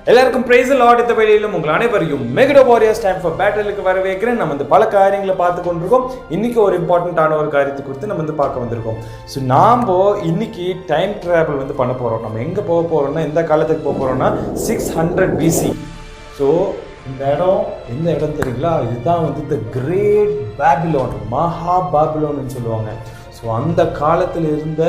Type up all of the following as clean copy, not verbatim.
எல்லாருக்கும் price Lord. இந்த வேளையிலும் உங்கள் அனைவரையும் மெகா வாரியர்ஸ் டைம் ஃபார் பேட்டலுக்கு வரவேற்கிறேன். நம்ம பல காரியங்களை பார்த்து கொண்டிருக்கோம். இன்னைக்கு ஒரு இம்பார்ட்டண்ட்டான ஒரு காரியத்தை குறித்து நம்ம பார்க்க வந்திருக்கோம். ஸோ நாம் இன்னைக்கு டைம் ட்ராவல் பண்ண போகிறோம். நம்ம எங்கே போக போகிறோம்னா, எந்த காலத்துக்கு போக போகிறோம்னா 600 BC. ஸோ இந்த இடம் எந்த இடம் தெரியுங்களா? இதுதான் த கிரேட் பேபிலோன், மகா பாபிலோன்னு சொல்லுவாங்க. ஸோ அந்த காலத்தில் இருந்த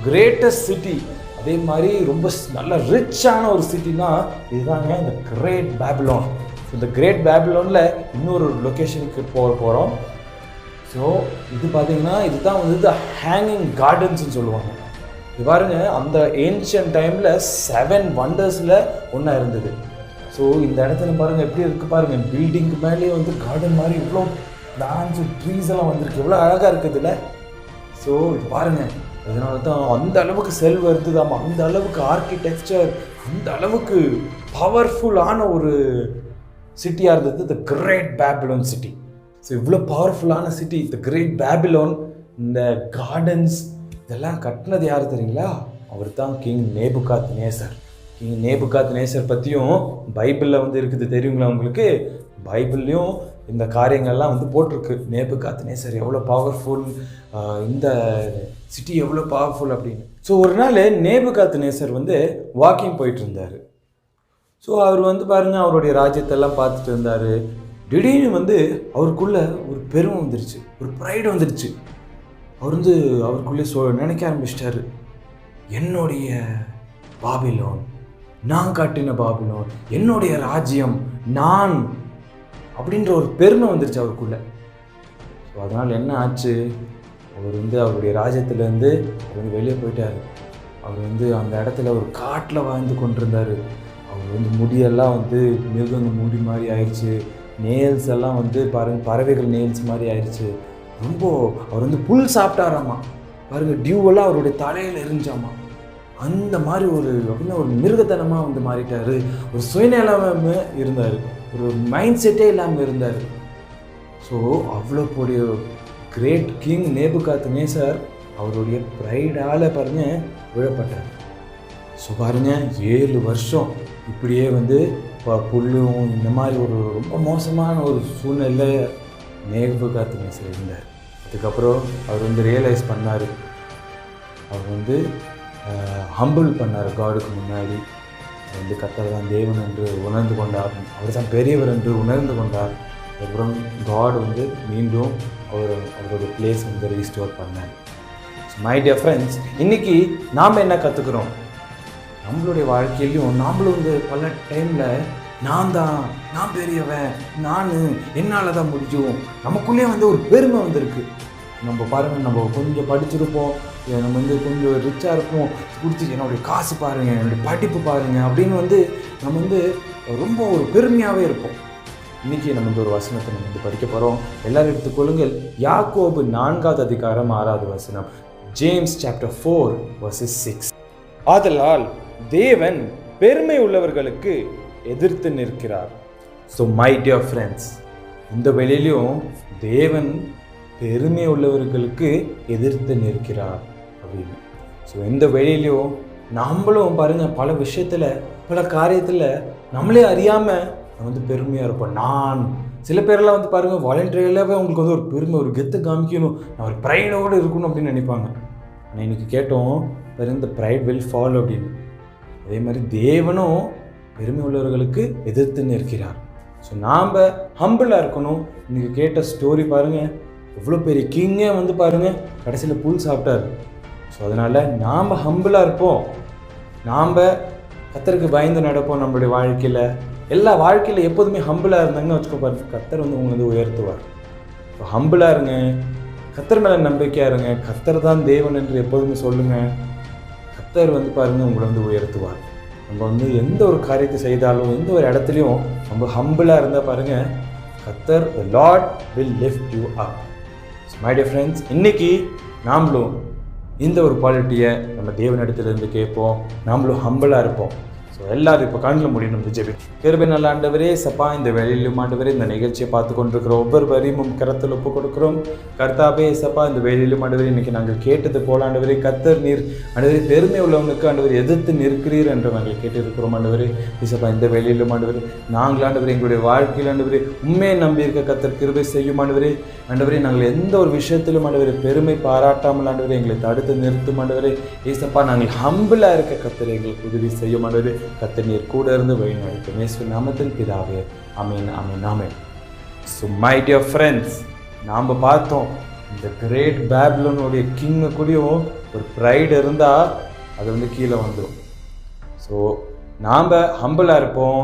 கிரேட்டஸ்ட் சிட்டி, அதே மாதிரி ரொம்ப நல்ல ரிச்சான ஒரு சிட்டினா இதுதாங்க இந்த கிரேட் பேபிலோன். இந்த கிரேட் பேபிலோனில் இன்னொரு லொக்கேஷனுக்கு போகிறோம். ஸோ இது பார்த்தீங்கன்னா இதுதான் த ஹேங்கிங் கார்டன்ஸ்ன்னு சொல்லுவாங்க. இது பாருங்க, அந்த ஏன்ஷியன்ட் டைமில் 7 வண்டர்ஸில் ஒன்றா இருந்தது. ஸோ இந்த இடத்துல பாருங்கள் எப்படி இருக்குது பாருங்கள், பில்டிங்க்கு மேலேயே கார்டன் மாதிரி இவ்வளோ பிளான்ஸ் ட்ரீஸ் எல்லாம் வந்திருக்கு, எவ்வளோ அழகாக இருக்குதுல்ல. ஸோ இது பாருங்கள், அதனால தான் அந்த அளவுக்கு செல் வருதுதாம்மா, அந்த அளவுக்கு ஆர்கிடெக்சர், அந்த அளவுக்கு பவர்ஃபுல்லான ஒரு சிட்டியாக இருந்தது the great Babylon city. So இவ்வளோ பவர்ஃபுல்லான சிட்டி த கிரேட் பேபிலோன். இந்த கார்டன்ஸ் இதெல்லாம் கட்டினது யார் தெரியுங்களா? அவர் தான் கிங் நேபுகாத்நேசர். கிங் நேபுகாத்நேசர் பற்றியும் பைபிளில் இருக்குது, தெரியுங்களா உங்களுக்கு? பைபிள்லேயும் இந்த காரியங்கள்லாம் போட்டிருக்கு. நேபுகாத்நேசர் எவ்வளோ பவர்ஃபுல், இந்த சிட்டி எவ்வளோ பவர்ஃபுல் அப்படின்னு. ஸோ ஒரு நாள் நேபுகாத்நேசர் வாக்கிங் போயிட்டு இருந்தார். ஸோ அவர் பாருங்கள், அவருடைய ராஜ்யத்தெல்லாம் பார்த்துட்டு இருந்தார். திடீர்னு அவருக்குள்ளே ஒரு பெருமை வந்துருச்சு, ஒரு ப்ரைடு வந்துருச்சு. அவர் அவருக்குள்ளே நினைக்க ஆரம்பிச்சிட்டாரு, என்னுடைய பாபிலோன், நான் காட்டின பாபிலோன், என்னுடைய ராஜ்யம், நான் அப்படின்ற ஒரு பெருமை வந்துருச்சு அவருக்குள்ளே. ஸோ அதனால் என்ன ஆச்சு, அவர் அவருடைய ராஜ்யத்துலேருந்து அவர் வெளியே போயிட்டார். அவர் அந்த இடத்துல ஒரு காட்டில் வாழ்ந்து கொண்டிருந்தார். அவர் முடியெல்லாம் மிருகங்க முடி மாதிரி ஆயிடுச்சு, நேல்ஸ் எல்லாம் பாருங்கள் பறவைகள் நேல்ஸ் மாதிரி ஆயிடுச்சு. ரொம்ப அவர் புல் சாப்பிட்டாராமா, பாருங்கள் டியூவெல்லாம் அவருடைய தலையில் எரிஞ்சாமா. அந்த மாதிரி ஒரு மிருகத்தனமாக மாறிட்டார். ஒரு சுயநலமே இருந்தார், ஒரு மைண்ட் செட்டே இல்லாமல் இருந்தார். ஸோ அவ்வளோ பெரிய கிரேட் கிங் நேபுகாத்நேசர் அவருடைய ப்ரைடால் பாருங்கள் விழப்பட்டார். ஸோ பாருங்கள், 7 வருஷம் இப்படியே புல்லும் இந்த மாதிரி ஒரு ரொம்ப மோசமான ஒரு சூழ்நிலை நேபுகாத்நேசர் இருந்தார். அதுக்கப்புறம் அவர் ரியலைஸ் பண்ணார், அவர் ஹம்பிள் பண்ணார் காடுக்கு முன்னாடி. கர்த்தர் தான் தேவன் என்று உணர்ந்து கொண்டார், அவர் தான் பெரியவர் என்று உணர்ந்து கொண்டார். அப்புறம் காட் மீண்டும் அவரோட பிளேஸ் ரீஸ்டோர் பண்ணார். மை டியர் ஃப்ரெண்ட்ஸ், இன்றைக்கி நாம் என்ன கற்றுக்குறோம்? நம்மளுடைய வாழ்க்கையிலையும் நாமளும் பல டைமில் நான் பெரியவன், என்னால் தான் முடியும், நமக்குள்ளேயே ஒரு பெருமை வந்திருக்கு. நம்ம பாருங்கள், நம்ம கொஞ்சம் படிச்சிருப்போம், நம்ம கொஞ்சம் ரிச்சாக இருப்போம், பிடிச்சி என்னுடைய காசு பாருங்கள், என்னுடைய படிப்பு பாருங்கள் அப்படின்னு நம்ம ரொம்ப ஒரு பெருமையாகவே இருப்போம். இன்றைக்கி நம்ம ஒரு வசனத்தை நம்ம படிக்க போகிறோம். எல்லாரும் எடுத்துக்கொள்ளுங்கள். யாக்கோபு 4வது அதிகாரம் 6வது வசனம். James chapter 4 verses 6. ஆதலால் தேவன் பெருமை உள்ளவர்களுக்கு எதிர்த்து நிற்கிறார். ஸோ மை டியர் ஃப்ரெண்ட்ஸ், இந்த வேளையிலும் தேவன் பெருமை உள்ளவர்களுக்கு எதிர்த்து நிற்கிறார் அப்படின்னு. ஸோ இந்த வேளையிலையும் நம்மளும் பாருங்கள், பல விஷயத்தில் பல காரியத்தில் நம்மளே அறியாமல் பெருமையாக இருப்போம். சில பேரெல்லாம் பாருங்கள், வாலண்டரியாகவே அவங்களுக்கு ஒரு பெருமை, ஒரு கெத்து காமிக்கணும், நான் ஒரு ப்ரைடோடு இருக்கணும் அப்படின்னு நினைப்பாங்க. ஆனால் இன்றைக்கி கேட்டோம் பாருங்க, இந்த ப்ரைட் வில் ஃபால் அப்படின்னு. அதே மாதிரி தேவனும் பெருமை உள்ளவர்களுக்கு எதிர்த்து நிற்கிறார். ஸோ நாம் ஹம்பிளாக இருக்கணும். இன்றைக்கி கேட்ட ஸ்டோரி பாருங்கள், எவ்வளோ பெரிய கிங்கே பாருங்கள் கடைசியில் புல் சாப்பிட்டார். ஸோ அதனால் நாம் ஹம்பிளாக இருப்போம், நாம் கர்த்தருக்கு பயந்து நடப்போம். நம்மளுடைய வாழ்க்கையில் எல்லா வாழ்க்கையில் எப்போதுமே ஹம்பிளாக இருந்தாங்கன்னு வச்சுக்கோ பாருங்க, கர்த்தர் உங்களை உயர்த்துவார். ஸோ ஹம்பிளாக இருங்க, கர்த்தர் மேலே நம்பிக்கையாக இருங்க, கர்த்தர் தான் தேவன் என்று எப்போதுமே சொல்லுங்கள். கர்த்தர் பாருங்கள் உங்களை உயர்த்துவார். நம்ம எந்த ஒரு காரியத்தை செய்தாலும், எந்த ஒரு இடத்துலையும் நம்ம ஹம்பிளாக இருந்தால் பாருங்கள், கர்த்தர் the Lord will lift you up. So my dear friends, இன்றைக்கி நாமளும் இந்த ஒரு குவாலிட்டியை நம்ம தேவனிடத்திலிருந்து கேட்போம், நாமளும் ஹம்பிளாக இருப்போம். ஸோ ஸோ எல்லாரும் இப்போ கண்ணில் முடியணும் ஜெபி. கிருபை நல்ல ஆண்டவரே சப்பா, இந்த வேலையிலும் ஆண்டவரே இந்த நிகழ்ச்சியை பார்த்து கொண்டிருக்கிற ஒவ்வொரு வரையும் கரத்தில் ஒப்பு கொடுக்குறோம். கர்த்தாவே சப்பா, இந்த வேலையிலும் ஆண்டவரே இன்னைக்கு நாங்கள் கேட்டது போல ஆண்டவரே கர்த்தர் நீர் ஆண்டவரே பெருமை உள்ளவனுக்கு ஆண்டவர் எதிர்த்து நிற்கிறீர் என்று நாங்கள் கேட்டிருக்கிறோம் ஆண்டவரே. சப்பா, இந்த வேலையிலும் ஆண்டவரே நாங்கள் ஆண்டவரே எங்களுடைய வாழ்க்கையில் ஆண்டவரே உண்மையை நம்பி இருக்க கர்த்தர் கிருபை செய்யும் ஆண்டவரே. ஆண்டவரே நாங்கள் எந்த ஒரு விஷயத்திலும் ஆண்டவரே பெருமை பாராட்டாமல் ஆண்டவரே எங்களை தடுத்து நிறுத்தும் ஆண்டவரே. ஏசப்பா, நாங்கள் ஹம்பிளாக இருக்க கர்த்தர் எங்களுக்கு உதவி செய்யும் ஆண்டவரே. கர்த்தர் நீர் கூட இருந்து வழி நடத்தும். இயேசுவின் நாமத்தில் பிதாவே, ஆமென், ஆமென், ஆமென். ஸோ மை டியர் ஃப்ரெண்ட்ஸ், நாம் பார்த்தோம் இந்த கிரேட் பேபிலோனுடைய கிங்கு கூடயும் ஒரு ப்ரைடு இருந்தால் அது கீழே வந்துடும். ஸோ நாம் ஹம்பிளாக இருப்போம்,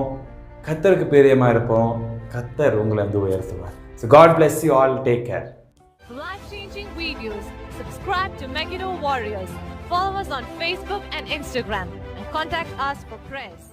கர்த்தருக்கு பிரியமாக இருப்போம், கர்த்தர் உங்களை உயர்த்துவார். So God bless you all. Take care. Life-changing videos. Subscribe to Megiddo Warriors. Follow us on Facebook and Instagram and contact us for prayers.